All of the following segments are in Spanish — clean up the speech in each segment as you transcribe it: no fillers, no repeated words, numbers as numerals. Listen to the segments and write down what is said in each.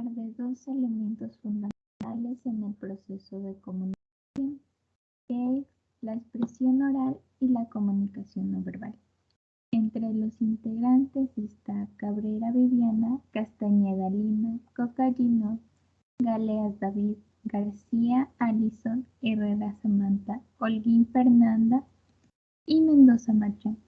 hablar de dos elementos fundamentales en el proceso de comunicación, que es la expresión oral y la comunicación no verbal. Entre los integrantes está Cabrera Viviana, Castañeda Lina, Coca Ginós, Galeas David, García Alison, Herrera Samantha, Holguín Fernanda y Mendoza Marchán.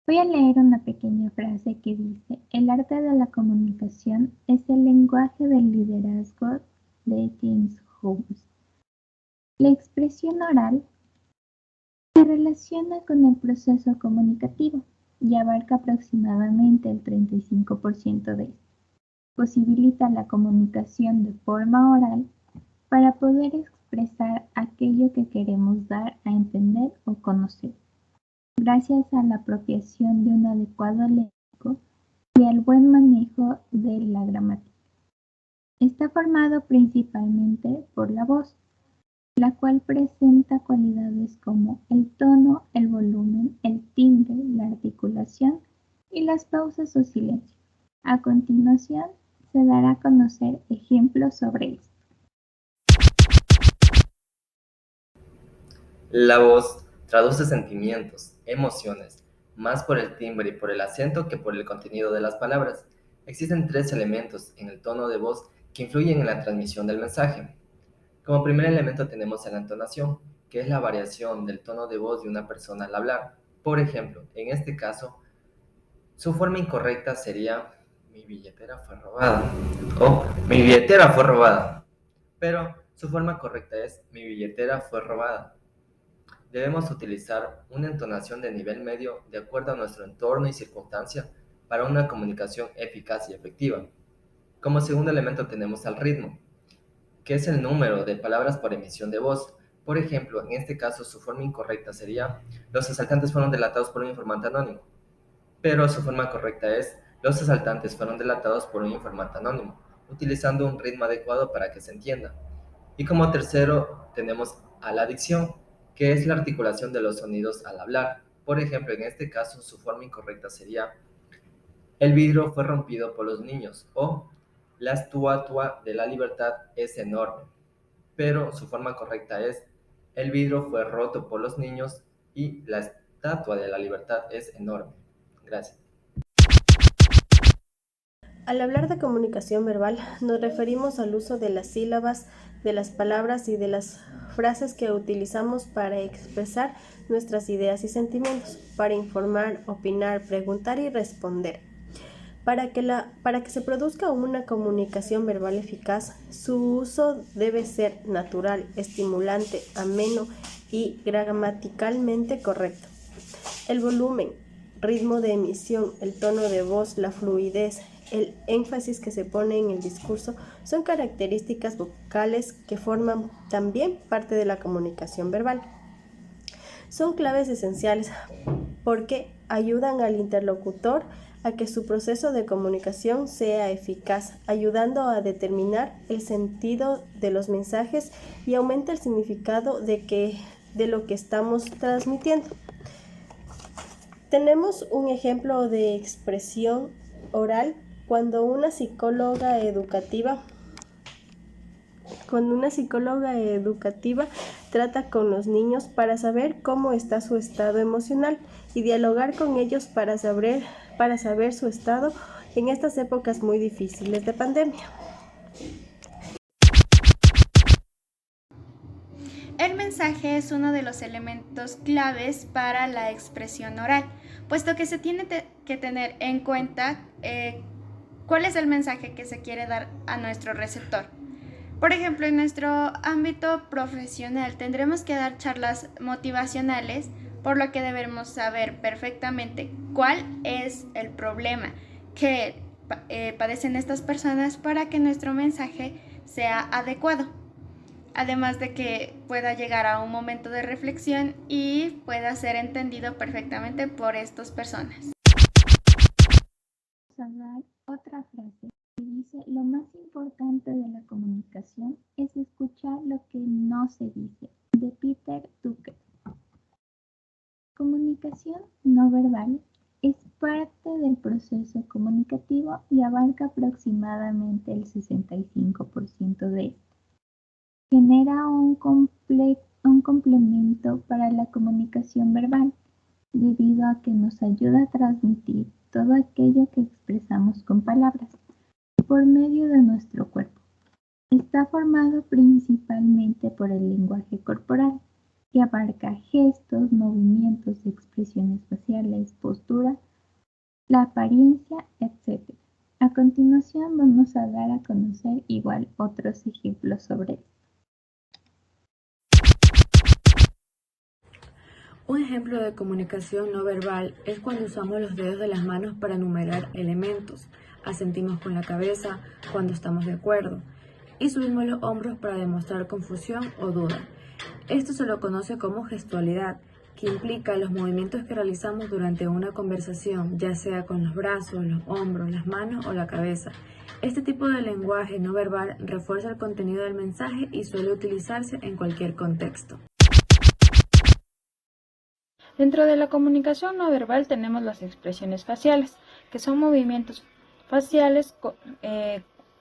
Voy a leer una pequeña frase que dice: el arte de la comunicación es el lenguaje del liderazgo de James Holmes. La expresión oral se relaciona con el proceso comunicativo y abarca aproximadamente el 35% de este. Posibilita la comunicación de forma oral para poder expresar aquello que queremos dar a entender o conocer, gracias a la apropiación de un adecuado léxico y al buen manejo de la gramática. Está formado principalmente por la voz, la cual presenta cualidades como el tono, el volumen, el timbre, la articulación y las pausas o silencios. A continuación, se dará a conocer ejemplos sobre esto. La voz traduce sentimientos, emociones, más por el timbre y por el acento que por el contenido de las palabras. Existen tres elementos en el tono de voz que influyen en la transmisión del mensaje. Como primer elemento tenemos la entonación, que es la variación del tono de voz de una persona al hablar. Por ejemplo, en este caso, su forma incorrecta sería mi billetera fue robada o mi billetera fue robada. Pero su forma correcta es mi billetera fue robada. Debemos utilizar una entonación de nivel medio de acuerdo a nuestro entorno y circunstancia para una comunicación eficaz y efectiva. Como segundo elemento tenemos al ritmo, que es el número de palabras por emisión de voz. Por ejemplo, en este caso su forma incorrecta sería los asaltantes fueron delatados por un informante anónimo, pero su forma correcta es los asaltantes fueron delatados por un informante anónimo, utilizando un ritmo adecuado para que se entienda. Y como tercero tenemos a la dicción, que es la articulación de los sonidos al hablar. Por ejemplo, en este caso su forma incorrecta sería el vidrio fue rompido por los niños o la estatua de la libertad es enorme, pero su forma correcta es el vidrio fue roto por los niños y la estatua de la libertad es enorme. Gracias. Al hablar de comunicación verbal, nos referimos al uso de las sílabas, de las palabras y de las frases que utilizamos para expresar nuestras ideas y sentimientos, para informar, opinar, preguntar y responder. Para que se produzca una comunicación verbal eficaz, su uso debe ser natural, estimulante, ameno y gramaticalmente correcto. El volumen, ritmo de emisión, el tono de voz, la fluidez, el énfasis que se pone en el discurso son características vocales que forman también parte de la comunicación verbal. Son claves esenciales porque ayudan al interlocutor a que su proceso de comunicación sea eficaz, ayudando a determinar el sentido de los mensajes y aumenta el significado de lo que estamos transmitiendo. Tenemos un ejemplo de expresión oral cuando una psicóloga educativa trata con los niños para saber cómo está su estado emocional y dialogar con ellos para saber su estado en estas épocas muy difíciles de pandemia. El mensaje es uno de los elementos claves para la expresión oral, puesto que se tiene que tener en cuenta cuál es el mensaje que se quiere dar a nuestro receptor. Por ejemplo, en nuestro ámbito profesional tendremos que dar charlas motivacionales, por lo que debemos saber perfectamente cuál es el problema que padecen estas personas para que nuestro mensaje sea adecuado. Además de que pueda llegar a un momento de reflexión y pueda ser entendido perfectamente por estas personas. Vamos a dar otra frase que dice: lo más importante de la comunicación es escuchar lo que no se dice, de Peter Drucker. Comunicación no verbal es parte del proceso comunicativo y abarca aproximadamente el 65% de este. Genera un complemento para la comunicación verbal, debido a que nos ayuda a transmitir todo aquello que expresamos con palabras por medio de nuestro cuerpo. Está formado principalmente por el lenguaje corporal, que abarca gestos, movimientos, expresiones faciales, postura, la apariencia, etc. A continuación vamos a dar a conocer igual otros ejemplos sobre esto. Un ejemplo de comunicación no verbal es cuando usamos los dedos de las manos para enumerar elementos, asentimos con la cabeza cuando estamos de acuerdo y subimos los hombros para demostrar confusión o duda. Esto se lo conoce como gestualidad, que implica los movimientos que realizamos durante una conversación, ya sea con los brazos, los hombros, las manos o la cabeza. Este tipo de lenguaje no verbal refuerza el contenido del mensaje y suele utilizarse en cualquier contexto. Dentro de la comunicación no verbal tenemos las expresiones faciales, que son movimientos faciales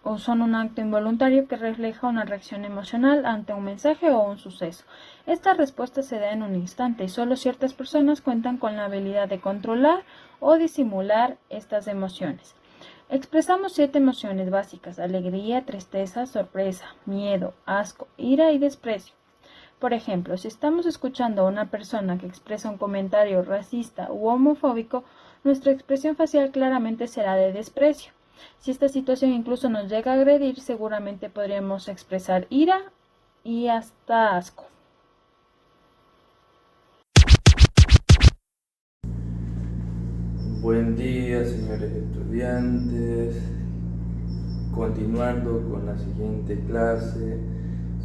o son un acto involuntario que refleja una reacción emocional ante un mensaje o un suceso. Esta respuesta se da en un instante y solo ciertas personas cuentan con la habilidad de controlar o disimular estas emociones. Expresamos 7 emociones básicas: alegría, tristeza, sorpresa, miedo, asco, ira y desprecio. Por ejemplo, si estamos escuchando a una persona que expresa un comentario racista u homofóbico, nuestra expresión facial claramente será de desprecio. Si esta situación incluso nos llega a agredir, seguramente podríamos expresar ira y hasta asco. Buen día, señores estudiantes. Continuando con la siguiente clase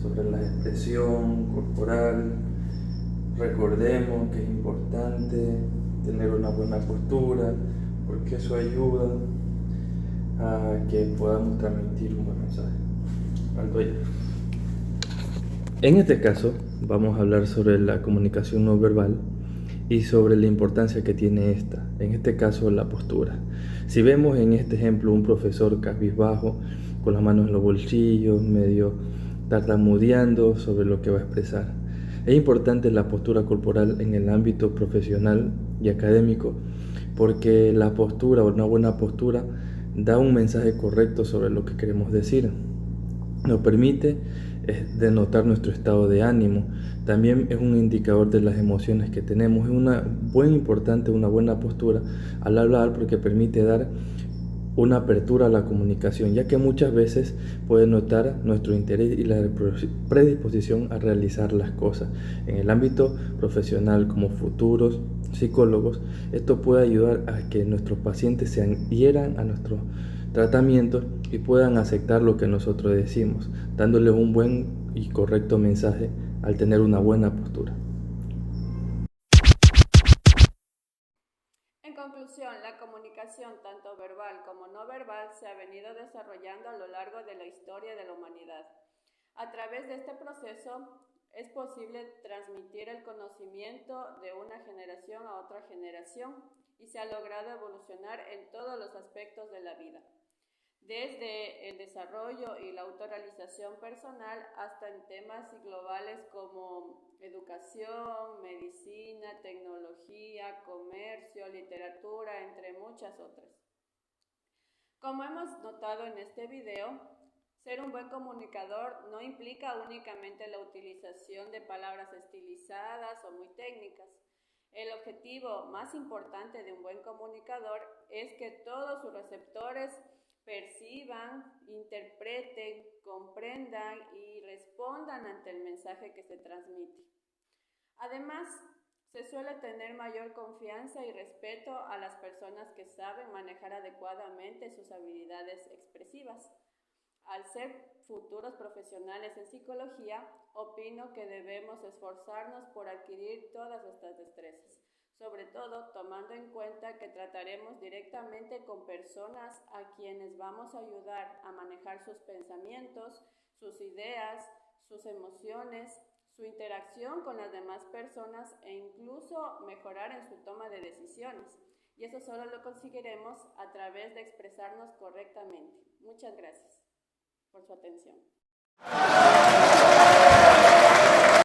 sobre la expresión corporal, recordemos que es importante tener una buena postura, porque eso ayuda a que podamos transmitir un buen mensaje. Alto ya. En este caso, vamos a hablar sobre la comunicación no verbal y sobre la importancia que tiene esta, en este caso la postura. Si vemos en este ejemplo un profesor cabizbajo, con las manos en los bolsillos, medio tartamudeando sobre lo que va a expresar. Es importante la postura corporal en el ámbito profesional y académico, porque la postura o una buena postura da un mensaje correcto sobre lo que queremos decir. Nos permite denotar nuestro estado de ánimo. También es un indicador de las emociones que tenemos. Es una buena postura al hablar, porque permite dar una apertura a la comunicación, ya que muchas veces puede notar nuestro interés y la predisposición a realizar las cosas. En el ámbito profesional, como futuros psicólogos, esto puede ayudar a que nuestros pacientes se adhieran a nuestro tratamiento y puedan aceptar lo que nosotros decimos, dándoles un buen y correcto mensaje al tener una buena postura. En conclusión, la comunicación, tanto verbal como no verbal, se ha venido desarrollando a lo largo de la historia de la humanidad. A través de este proceso es posible transmitir el conocimiento de una generación a otra generación y se ha logrado evolucionar en todos los aspectos de la vida, desde el desarrollo y la autorrealización personal hasta en temas globales como educación, medicina, tecnología, comercio, literatura, entre muchas otras. Como hemos notado en este video, ser un buen comunicador no implica únicamente la utilización de palabras estilizadas o muy técnicas. El objetivo más importante de un buen comunicador es que todos sus receptores perciban, interpreten, comprendan y respondan ante el mensaje que se transmite. Además, se suele tener mayor confianza y respeto a las personas que saben manejar adecuadamente sus habilidades expresivas. Al ser futuros profesionales en psicología, opino que debemos esforzarnos por adquirir todas estas destrezas, sobre todo tomando en cuenta que trataremos directamente con personas a quienes vamos a ayudar a manejar sus pensamientos, sus ideas, sus emociones, su interacción con las demás personas e incluso mejorar en su toma de decisiones. Y eso solo lo conseguiremos a través de expresarnos correctamente. Muchas gracias por su atención.